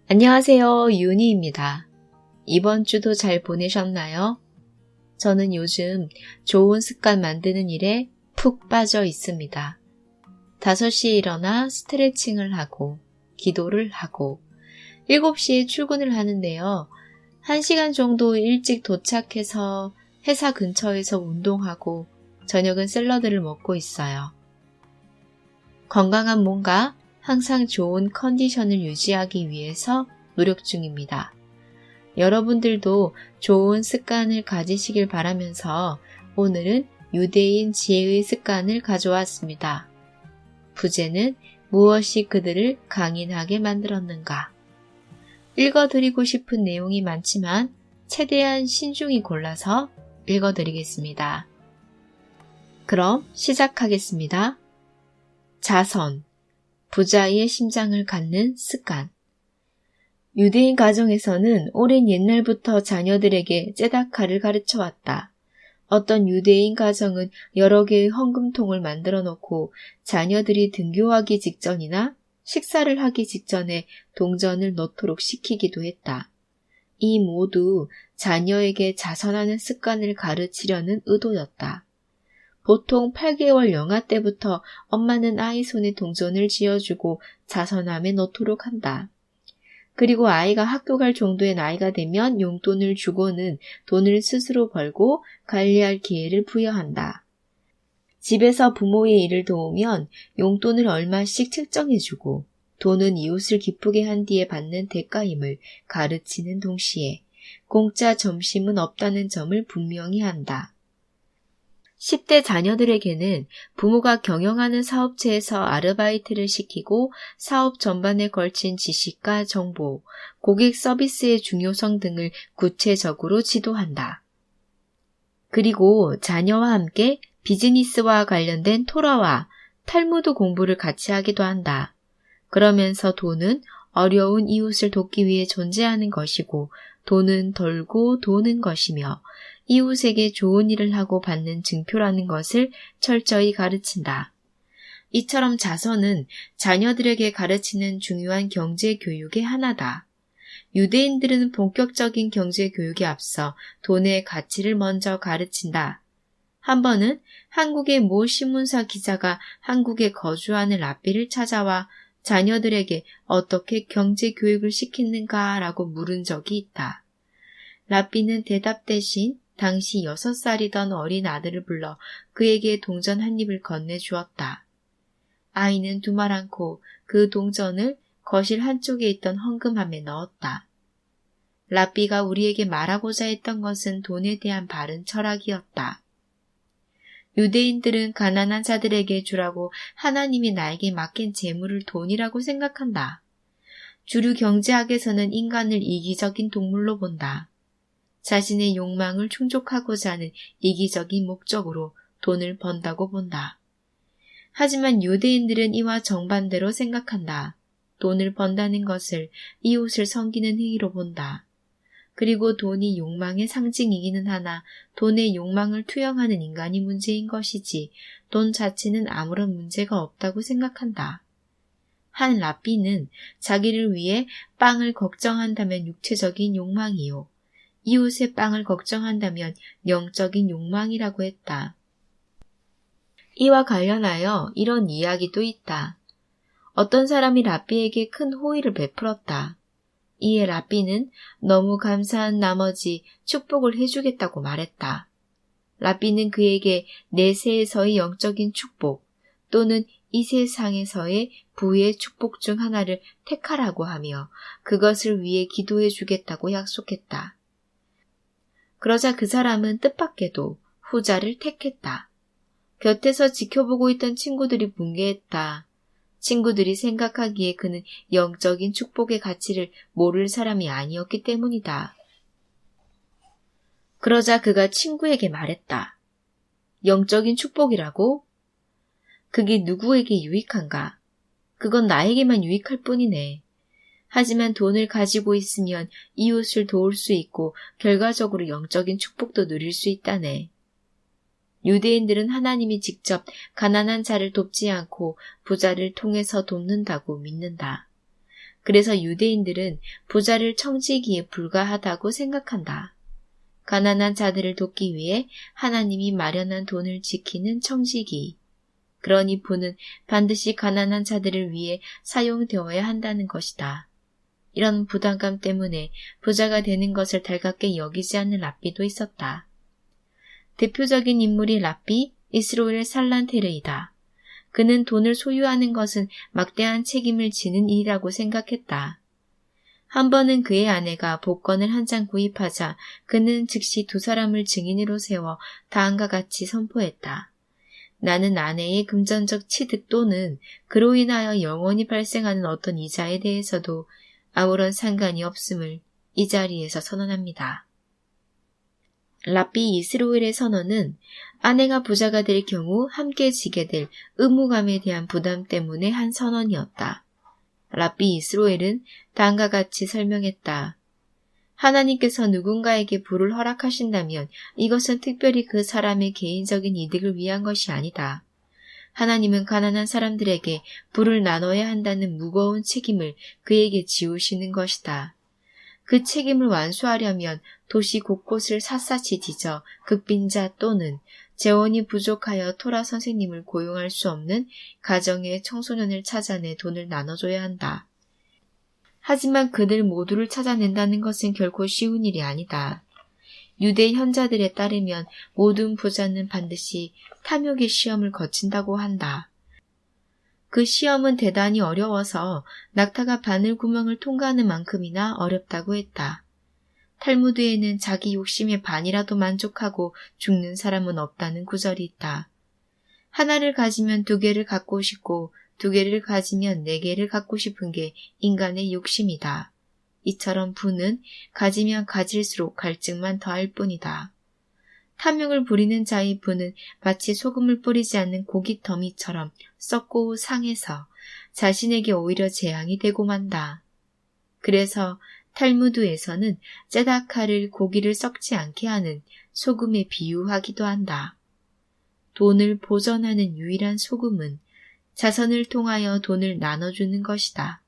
안녕하세요. 윤희입니다. 이번 주도 잘 보내셨나요? 저는 요즘 좋은 습관 만드는 일에 푹 빠져 있습니다. 5시에 일어나 스트레칭을 하고 기도를 하고 7시에 출근을 하는데요. 1시간 정도 일찍 도착해서 회사 근처에서 운동하고 저녁은 샐러드를 먹고 있어요. 건강한 몸과 항상 좋은 컨디션을 유지하기 위해서 노력 중입니다. 여러분들도 좋은 습관을 가지시길 바라면서 오늘은 유대인 지혜의 습관을 가져왔습니다. 부제는 무엇이 그들을 강인하게 만들었는가? 읽어드리고 싶은 내용이 많지만 최대한 신중히 골라서 읽어드리겠습니다. 그럼 시작하겠습니다. 자선, 부자의 심장을 갖는 습관. 유대인 가정에서는 오랜 옛날부터 자녀들에게 ጼ다카를 가르쳐왔다. 어떤 유대인 가정은 여러 개의 헌금통을 만들어 놓고 자녀들이 등교하기 직전이나 식사를 하기 직전에 동전을 넣도록 시키기도 했다. 이 모두 자녀에게 자선하는 습관을 가르치려는 의도였다. 보통 8개월 영아 때부터 엄마는 아이 손에 동전을 쥐어주고 자선함에 넣도록 한다. 그리고 아이가 학교 갈 정도의 나이가 되면 용돈을 주고는 돈을 스스로 벌고 관리할 기회를 부여한다. 집에서 부모의 일을 도우면 용돈을 얼마씩 책정해주고 돈은 이웃을 기쁘게 한 뒤에 받는 대가임을 가르치는 동시에 공짜 점심은 없다는 점을 분명히 한다. 10대 자녀들에게는 부모가 경영하는 사업체에서 아르바이트를 시키고 사업 전반에 걸친 지식과 정보, 고객 서비스의 중요성 등을 구체적으로 지도한다. 그리고 자녀와 함께 비즈니스와 관련된 토라와 탈무드 공부를 같이 하기도 한다. 그러면서 돈은 어려운 이웃을 돕기 위해 존재하는 것이고 돈은 돌고 도는 것이며 이웃에게 좋은 일을 하고 받는 증표라는 것을 철저히 가르친다. 이처럼 자선은 자녀들에게 가르치는 중요한 경제 교육의 하나다. 유대인들은 본격적인 경제 교육에 앞서 돈의 가치를 먼저 가르친다. 한 번은 한국의 모 신문사 기자가 한국에 거주하는 랍비를 찾아와 자녀들에게 어떻게 경제 교육을 시키는가라고 물은 적이 있다. 랍비는 대답 대신 당시 6살이던 어린 아들을 불러 그에게 동전 한 입을 건네주었다. 아이는 두말 않고 그 동전을 거실 한쪽에 있던 헌금함에 넣었다. 랍비가 우리에게 말하고자 했던 것은 돈에 대한 바른 철학이었다. 유대인들은 가난한 자들에게 주라고 하나님이 나에게 맡긴 재물을 돈이라고 생각한다. 주류 경제학에서는 인간을 이기적인 동물로 본다. 자신의 욕망을 충족하고자 하는 이기적인 목적으로 돈을 번다고 본다. 하지만 유대인들은 이와 정반대로 생각한다. 돈을 번다는 것을 이웃을 섬기는 행위로 본다. 그리고 돈이 욕망의 상징이기는 하나 돈의 욕망을 투영하는 인간이 문제인 것이지 돈 자체는 아무런 문제가 없다고 생각한다. 한 랍비는 자기를 위해 빵을 걱정한다면 육체적인 욕망이요. 이웃의 빵을 걱정한다면 영적인 욕망이라고 했다. 이와 관련하여 이런 이야기도 있다. 어떤 사람이 랍비에게 큰 호의를 베풀었다. 이에 랍비는 너무 감사한 나머지 축복을 해주겠다고 말했다. 랍비는 그에게 내세에서의 영적인 축복 또는 이 세상에서의 부의 축복 중 하나를 택하라고 하며 그것을 위해 기도해 주겠다고 약속했다. 그러자 그 사람은 뜻밖에도 후자를 택했다. 곁에서 지켜보고 있던 친구들이 붕괴했다. 친구들이 생각하기에 그는 영적인 축복의 가치를 모를 사람이 아니었기 때문이다. 그러자 그가 친구에게 말했다. 영적인 축복이라고? 그게 누구에게 유익한가? 그건 나에게만 유익할 뿐이네. 하지만 돈을 가지고 있으면 이웃을 도울 수 있고 결과적으로 영적인 축복도 누릴 수 있다네. 유대인들은 하나님이 직접 가난한 자를 돕지 않고 부자를 통해서 돕는다고 믿는다. 그래서 유대인들은 부자를 청지기에 불과하다고 생각한다. 가난한 자들을 돕기 위해 하나님이 마련한 돈을 지키는 청지기. 그러니 부는 반드시 가난한 자들을 위해 사용되어야 한다는 것이다. 이런 부담감 때문에 부자가 되는 것을 달갑게 여기지 않는 랍비도 있었다. 대표적인 인물이 랍비 이스로엘 살란테르이다. 그는 돈을 소유하는 것은 막대한 책임을 지는 일이라고 생각했다. 한 번은 그의 아내가 복권을 한 장 구입하자 그는 즉시 두 사람을 증인으로 세워 다음과 같이 선포했다. 나는 아내의 금전적 취득 또는 그로 인하여 영원히 발생하는 어떤 이자에 대해서도 아무런 상관이 없음을 이 자리에서 선언합니다. 랍비 이스로엘의 선언은 아내가 부자가 될 경우 함께 지게 될 의무감에 대한 부담 때문에 한 선언이었다. 랍비 이스로엘은 다음과 같이 설명했다. 하나님께서 누군가에게 부를 허락하신다면 이것은 특별히 그 사람의 개인적인 이득을 위한 것이 아니다. 하나님은 가난한 사람들에게 부를 나눠야 한다는 무거운 책임을 그에게 지우시는 것이다. 그 책임을 완수하려면 도시 곳곳을 샅샅이 뒤져 극빈자 또는 재원이 부족하여 토라 선생님을 고용할 수 없는 가정의 청소년을 찾아내 돈을 나눠줘야 한다. 하지만 그들 모두를 찾아낸다는 것은 결코 쉬운 일이 아니다. 유대 현자들에 따르면 모든 부자는 반드시 탐욕의 시험을 거친다고 한다. 그 시험은 대단히 어려워서 낙타가 바늘구멍을 통과하는 만큼이나 어렵다고 했다. 탈무드에는 자기 욕심의 반이라도 만족하고 죽는 사람은 없다는 구절이 있다. 하나를 가지면 두 개를 갖고 싶고 두 개를 가지면 네 개를 갖고 싶은 게 인간의 욕심이다. 이처럼 부는 가지면 가질수록 갈증만 더할 뿐이다. 탐욕을 부리는 자의 부는 마치 소금을 뿌리지 않는 고깃 더미처럼 썩고 상해서 자신에게 오히려 재앙이 되고 만다. 그래서 탈무드에서는 ጼ다카를 고기를 썩지 않게 하는 소금에 비유하기도 한다. 돈을 보전하는 유일한 소금은 자선을 통하여 돈을 나눠주는 것이다.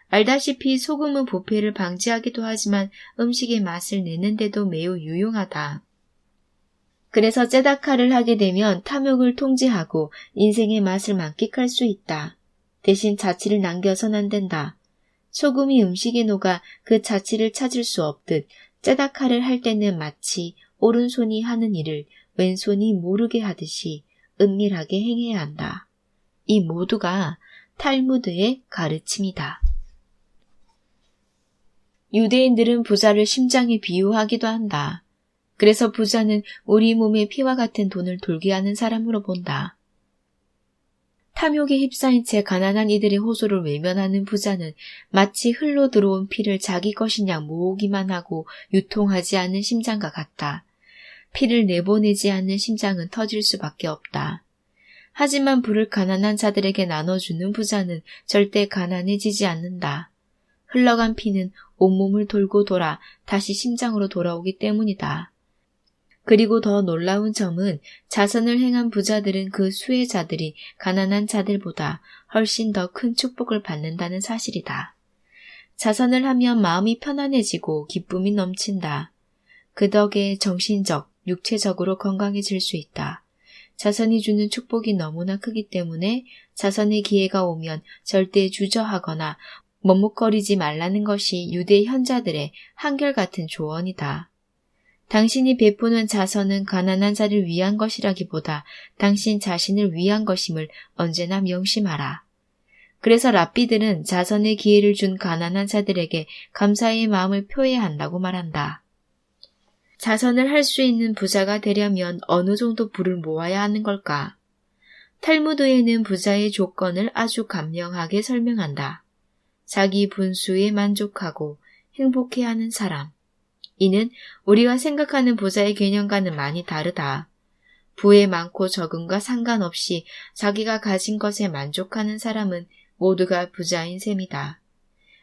알다시피 소금은 부패를 방지하기도 하지만 음식의 맛을 내는데도 매우 유용하다. 그래서 ጼ다카를 하게 되면 탐욕을 통제하고 인생의 맛을 만끽할 수 있다. 대신 자취를 남겨선 안 된다. 소금이 음식에 녹아 그 자취를 찾을 수 없듯 ጼ다카를 할 때는 마치 오른손이 하는 일을 왼손이 모르게 하듯이 은밀하게 행해야 한다. 이 모두가 탈무드의 가르침이다. 유대인들은 부자를 심장에 비유하기도 한다. 그래서 부자는 우리 몸의 피와 같은 돈을 돌게 하는 사람으로 본다. 탐욕에 휩싸인 채 가난한 이들의 호소를 외면하는 부자는 마치 흘러 들어온 피를 자기 것이냐 모으기만 하고 유통하지 않는 심장과 같다. 피를 내보내지 않는 심장은 터질 수밖에 없다. 하지만 부를 가난한 자들에게 나눠주는 부자는 절대 가난해지지 않는다. 흘러간 피는 온몸을 돌고 돌아 다시 심장으로 돌아오기 때문이다. 그리고 더 놀라운 점은 자선을 행한 부자들은 그 수혜자들이 가난한 자들보다 훨씬 더 큰 축복을 받는다는 사실이다. 자선을 하면 마음이 편안해지고 기쁨이 넘친다. 그 덕에 정신적, 육체적으로 건강해질 수 있다. 자선이 주는 축복이 너무나 크기 때문에 자선의 기회가 오면 절대 주저하거나 머뭇거리지 말라는 것이 유대 현자들의 한결같은 조언이다. 당신이 베푸는 자선은 가난한 자를 위한 것이라기보다 당신 자신을 위한 것임을 언제나 명심하라. 그래서 랍비들은 자선의 기회를 준 가난한 자들에게 감사의 마음을 표해야 한다고 말한다. 자선을 할 수 있는 부자가 되려면 어느 정도 부를 모아야 하는 걸까? 탈무드에는 부자의 조건을 아주 간명하게 설명한다. 자기 분수에 만족하고 행복해하는 사람. 이는 우리가 생각하는 부자의 개념과는 많이 다르다. 부의 많고 적음과 상관없이 자기가 가진 것에 만족하는 사람은 모두가 부자인 셈이다.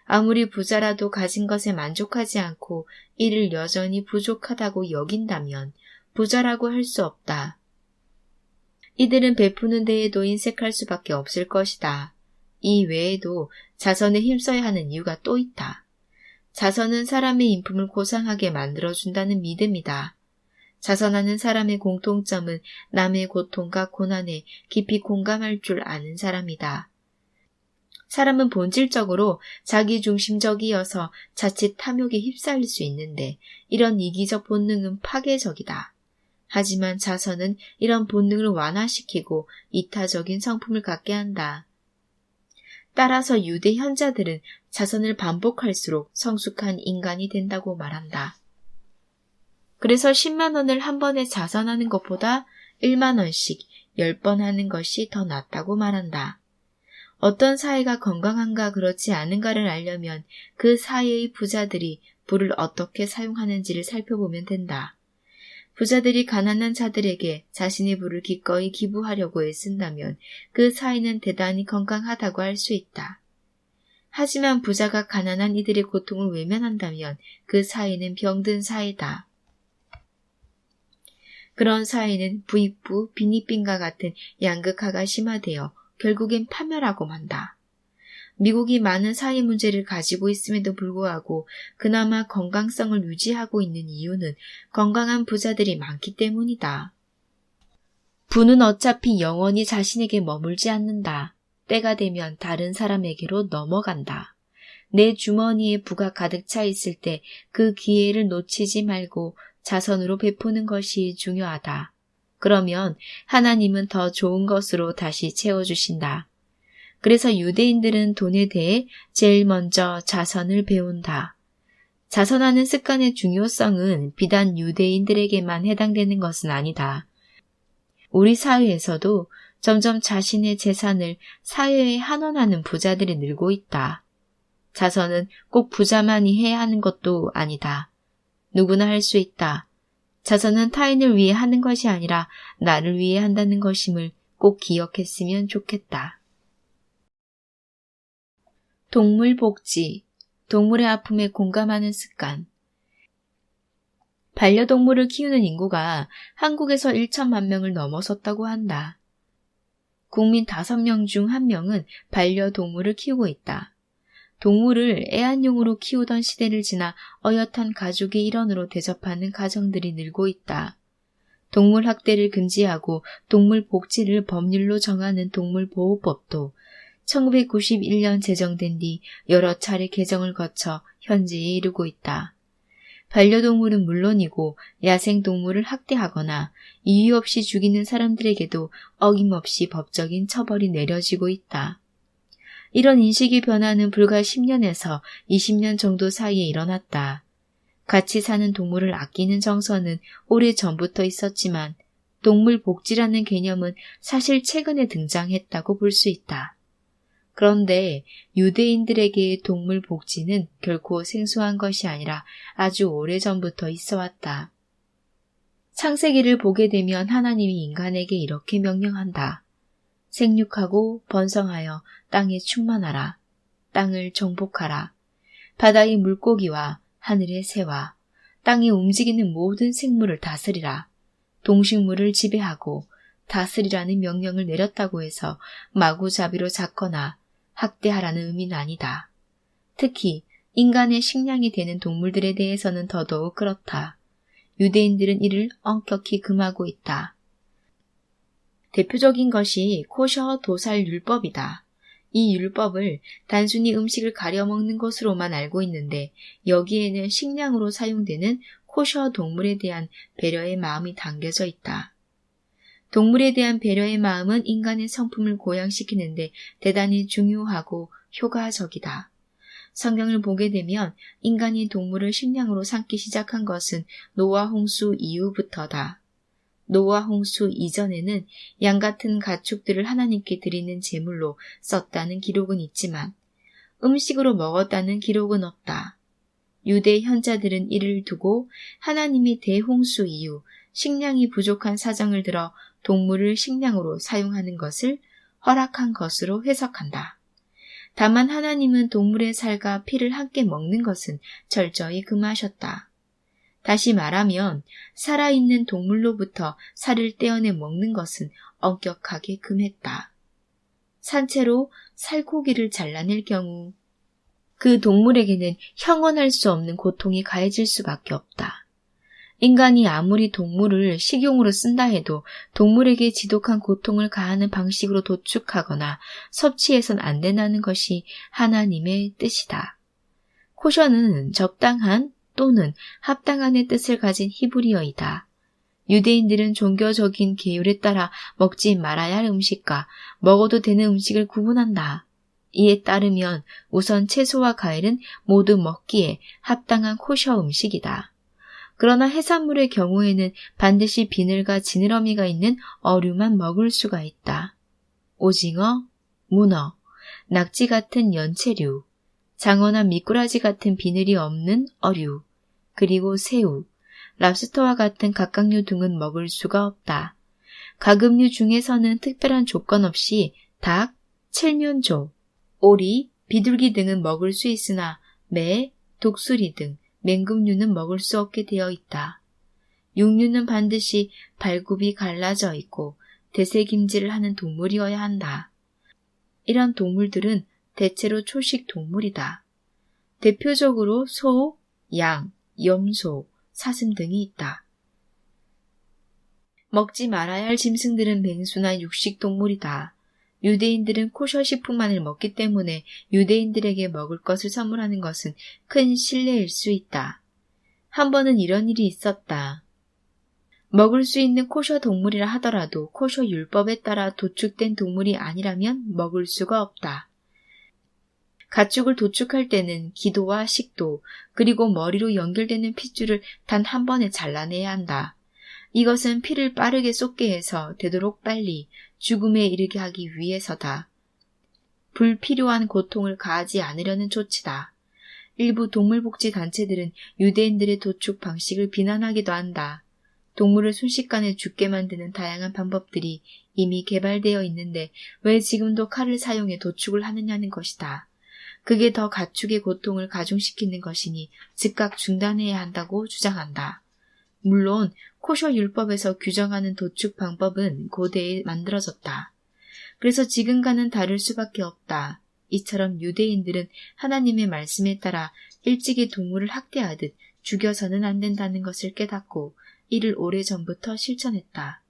아무리 부자라도 가진 것에 만족하지 않고 이를 여전히 부족하다고 여긴다면 부자라고 할 수 없다. 이들은 베푸는 데에도 인색할 수밖에 없을 것이다. 이 외에도 자선에 힘써야 하는 이유가 또 있다. 자선은 사람의 인품을 고상하게 만들어준다는 믿음이다. 자선하는 사람의 공통점은 남의 고통과 고난에 깊이 공감할 줄 아는 사람이다. 사람은 본질적으로 자기중심적이어서 자칫 탐욕에 휩싸일 수 있는데 이런 이기적 본능은 파괴적이다. 하지만 자선은 이런 본능을 완화시키고 이타적인 성품을 갖게 한다. 따라서 유대 현자들은 자선을 반복할수록 성숙한 인간이 된다고 말한다. 그래서 10만 원을 한 번에 자선하는 것보다 1만 원씩 10번 하는 것이 더 낫다고 말한다. 어떤 사회가 건강한가 그렇지 않은가를 알려면 그 사회의 부자들이 부를 어떻게 사용하는지를 살펴보면 된다. 부자들이 가난한 자들에게 자신의 부를 기꺼이 기부하려고 애쓴다면 그 사회는 대단히 건강하다고 할 수 있다. 하지만 부자가 가난한 이들의 고통을 외면한다면 그 사회는 병든 사회다. 그런 사회는 부익부, 빈익빈과 같은 양극화가 심화되어 결국엔 파멸하고 만다. 미국이 많은 사회 문제를 가지고 있음에도 불구하고 그나마 건강성을 유지하고 있는 이유는 건강한 부자들이 많기 때문이다. 부는 어차피 영원히 자신에게 머물지 않는다. 때가 되면 다른 사람에게로 넘어간다. 내 주머니에 부가 가득 차 있을 때 그 기회를 놓치지 말고 자선으로 베푸는 것이 중요하다. 그러면 하나님은 더 좋은 것으로 다시 채워주신다. 그래서 유대인들은 돈에 대해 제일 먼저 자선을 배운다. 자선하는 습관의 중요성은 비단 유대인들에게만 해당되는 것은 아니다. 우리 사회에서도 점점 자신의 재산을 사회에 환원하는 부자들이 늘고 있다. 자선은 꼭 부자만이 해야 하는 것도 아니다. 누구나 할 수 있다. 자선은 타인을 위해 하는 것이 아니라 나를 위해 한다는 것임을 꼭 기억했으면 좋겠다. 동물 복지, 동물의 아픔에 공감하는 습관. 반려동물을 키우는 인구가 한국에서 1천만 명을 넘어섰다고 한다. 국민 5명 중 1명은 반려동물을 키우고 있다. 동물을 애완용으로 키우던 시대를 지나 어엿한 가족의 일원으로 대접하는 가정들이 늘고 있다. 동물 학대를 금지하고 동물 복지를 법률로 정하는 동물보호법도 1991년 제정된 뒤 여러 차례 개정을 거쳐 현재에 이르고 있다. 반려동물은 물론이고 야생동물을 학대하거나 이유 없이 죽이는 사람들에게도 어김없이 법적인 처벌이 내려지고 있다. 이런 인식의 변화는 불과 10년에서 20년 정도 사이에 일어났다. 같이 사는 동물을 아끼는 정서는 오래전부터 있었지만 동물 복지라는 개념은 사실 최근에 등장했다고 볼 수 있다. 그런데 유대인들에게 동물 복지는 결코 생소한 것이 아니라 아주 오래전부터 있어왔다. 창세기를 보게 되면 하나님이 인간에게 이렇게 명령한다. 생육하고 번성하여 땅에 충만하라. 땅을 정복하라. 바다의 물고기와 하늘의 새와 땅에 움직이는 모든 생물을 다스리라. 동식물을 지배하고 다스리라는 명령을 내렸다고 해서 마구잡이로 잡거나 학대하라는 의미는 아니다. 특히 인간의 식량이 되는 동물들에 대해서는 더더욱 그렇다. 유대인들은 이를 엄격히 금하고 있다. 대표적인 것이 코셔 도살 율법이다. 이 율법을 단순히 음식을 가려 먹는 것으로만 알고 있는데 여기에는 식량으로 사용되는 코셔 동물에 대한 배려의 마음이 담겨져 있다. 동물에 대한 배려의 마음은 인간의 성품을 고양시키는데 대단히 중요하고 효과적이다. 성경을 보게 되면 인간이 동물을 식량으로 삼기 시작한 것은 노아 홍수 이후부터다. 노아 홍수 이전에는 양 같은 가축들을 하나님께 드리는 제물로 썼다는 기록은 있지만 음식으로 먹었다는 기록은 없다. 유대 현자들은 이를 두고 하나님이 대홍수 이후 식량이 부족한 사정을 들어 동물을 식량으로 사용하는 것을 허락한 것으로 해석한다. 다만 하나님은 동물의 살과 피를 함께 먹는 것은 철저히 금하셨다. 다시 말하면 살아있는 동물로부터 살을 떼어내 먹는 것은 엄격하게 금했다. 산채로 살코기를 잘라낼 경우 그 동물에게는 형언할 수 없는 고통이 가해질 수밖에 없다. 인간이 아무리 동물을 식용으로 쓴다 해도 동물에게 지독한 고통을 가하는 방식으로 도축하거나 섭취해선 안 된다는 것이 하나님의 뜻이다. 코셔는 적당한 또는 합당한의 뜻을 가진 히브리어이다. 유대인들은 종교적인 계율에 따라 먹지 말아야 할 음식과 먹어도 되는 음식을 구분한다. 이에 따르면 우선 채소와 과일은 모두 먹기에 합당한 코셔 음식이다. 그러나 해산물의 경우에는 반드시 비늘과 지느러미가 있는 어류만 먹을 수가 있다. 오징어, 문어, 낙지 같은 연체류, 장어나 미꾸라지 같은 비늘이 없는 어류, 그리고 새우, 랍스터와 같은 갑각류 등은 먹을 수가 없다. 가금류 중에서는 특별한 조건 없이 닭, 칠면조, 오리, 비둘기 등은 먹을 수 있으나 매, 독수리 등 맹금류는 먹을 수 없게 되어 있다. 육류는 반드시 발굽이 갈라져 있고 대세김질을 하는 동물이어야 한다. 이런 동물들은 대체로 초식 동물이다. 대표적으로 소, 양, 염소, 사슴 등이 있다. 먹지 말아야 할 짐승들은 맹수나 육식 동물이다. 유대인들은 코셔 식품만을 먹기 때문에 유대인들에게 먹을 것을 선물하는 것은 큰 신뢰일 수 있다. 한 번은 이런 일이 있었다. 먹을 수 있는 코셔 동물이라 하더라도 코셔 율법에 따라 도축된 동물이 아니라면 먹을 수가 없다. 가축을 도축할 때는 기도와 식도 그리고 머리로 연결되는 핏줄을 단 한 번에 잘라내야 한다. 이것은 피를 빠르게 쏟게 해서 되도록 빨리 죽음에 이르게 하기 위해서다. 불필요한 고통을 가하지 않으려는 조치다. 일부 동물복지 단체들은 유대인들의 도축 방식을 비난하기도 한다. 동물을 순식간에 죽게 만드는 다양한 방법들이 이미 개발되어 있는데 왜 지금도 칼을 사용해 도축을 하느냐는 것이다. 그게 더 가축의 고통을 가중시키는 것이니 즉각 중단해야 한다고 주장한다. 물론 코셔 율법에서 규정하는 도축 방법은 고대에 만들어졌다. 그래서 지금과는 다를 수밖에 없다. 이처럼 유대인들은 하나님의 말씀에 따라 일찍이 동물을 학대하듯 죽여서는 안 된다는 것을 깨닫고 이를 오래전부터 실천했다.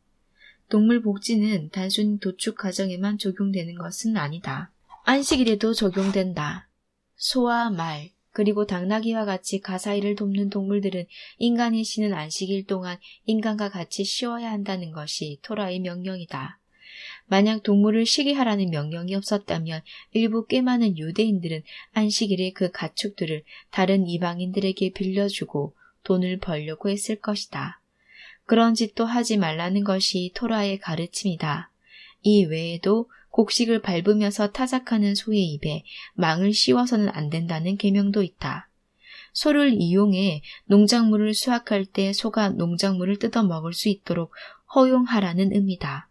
동물 복지는 단순히 도축 과정에만 적용되는 것은 아니다. 안식일에도 적용된다. 소와 말, 그리고 당나귀와 같이 가사일을 돕는 동물들은 인간이 쉬는 안식일 동안 인간과 같이 쉬어야 한다는 것이 토라의 명령이다. 만약 동물을 쉬게 하라는 명령이 없었다면 일부 꽤 많은 유대인들은 안식일에 그 가축들을 다른 이방인들에게 빌려주고 돈을 벌려고 했을 것이다. 그런 짓도 하지 말라는 것이 토라의 가르침이다. 이 외에도 곡식을 밟으면서 타작하는 소의 입에 망을 씌워서는 안 된다는 계명도 있다. 소를 이용해 농작물을 수확할 때 소가 농작물을 뜯어 먹을 수 있도록 허용하라는 의미다.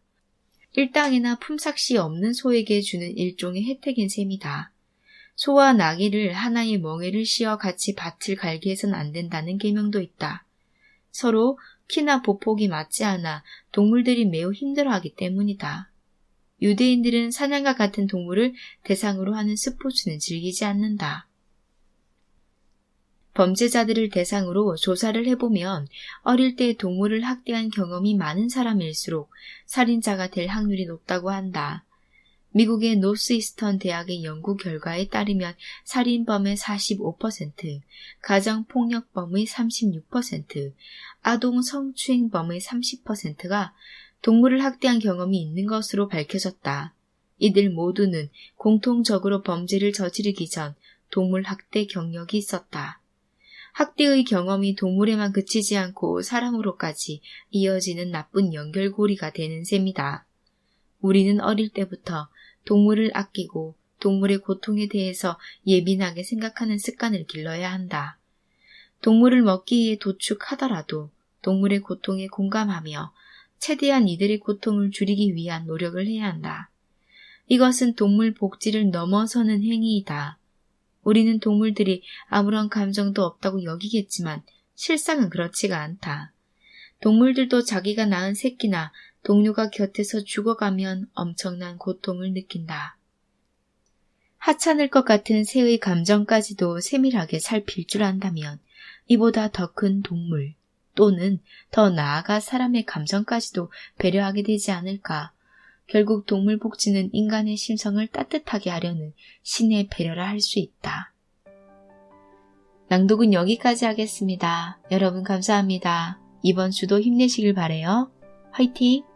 일당이나 품삯이 없는 소에게 주는 일종의 혜택인 셈이다. 소와 나귀를 하나의 멍에를 씌어 같이 밭을 갈게 해서는 안 된다는 계명도 있다. 서로 키나 보폭이 맞지 않아 동물들이 매우 힘들어하기 때문이다. 유대인들은 사냥과 같은 동물을 대상으로 하는 스포츠는 즐기지 않는다. 범죄자들을 대상으로 조사를 해보면 어릴 때 동물을 학대한 경험이 많은 사람일수록 살인자가 될 확률이 높다고 한다. 미국의 노스이스턴 대학의 연구 결과에 따르면 살인범의 45%, 가정폭력범의 36%, 아동 성추행범의 30%가 동물을 학대한 경험이 있는 것으로 밝혀졌다. 이들 모두는 공통적으로 범죄를 저지르기 전 동물 학대 경력이 있었다. 학대의 경험이 동물에만 그치지 않고 사람으로까지 이어지는 나쁜 연결고리가 되는 셈이다. 우리는 어릴 때부터 동물을 아끼고 동물의 고통에 대해서 예민하게 생각하는 습관을 길러야 한다. 동물을 먹기 위해 도축하더라도 동물의 고통에 공감하며 최대한 이들의 고통을 줄이기 위한 노력을 해야 한다. 이것은 동물 복지를 넘어서는 행위이다. 우리는 동물들이 아무런 감정도 없다고 여기겠지만 실상은 그렇지가 않다. 동물들도 자기가 낳은 새끼나 동료가 곁에서 죽어가면 엄청난 고통을 느낀다. 하찮을 것 같은 새의 감정까지도 세밀하게 살필 줄 안다면 이보다 더 큰 동물 또는 더 나아가 사람의 감정까지도 배려하게 되지 않을까. 결국 동물 복지는 인간의 심성을 따뜻하게 하려는 신의 배려라 할 수 있다. 낭독은 여기까지 하겠습니다. 여러분 감사합니다. 이번 주도 힘내시길 바래요. 화이팅!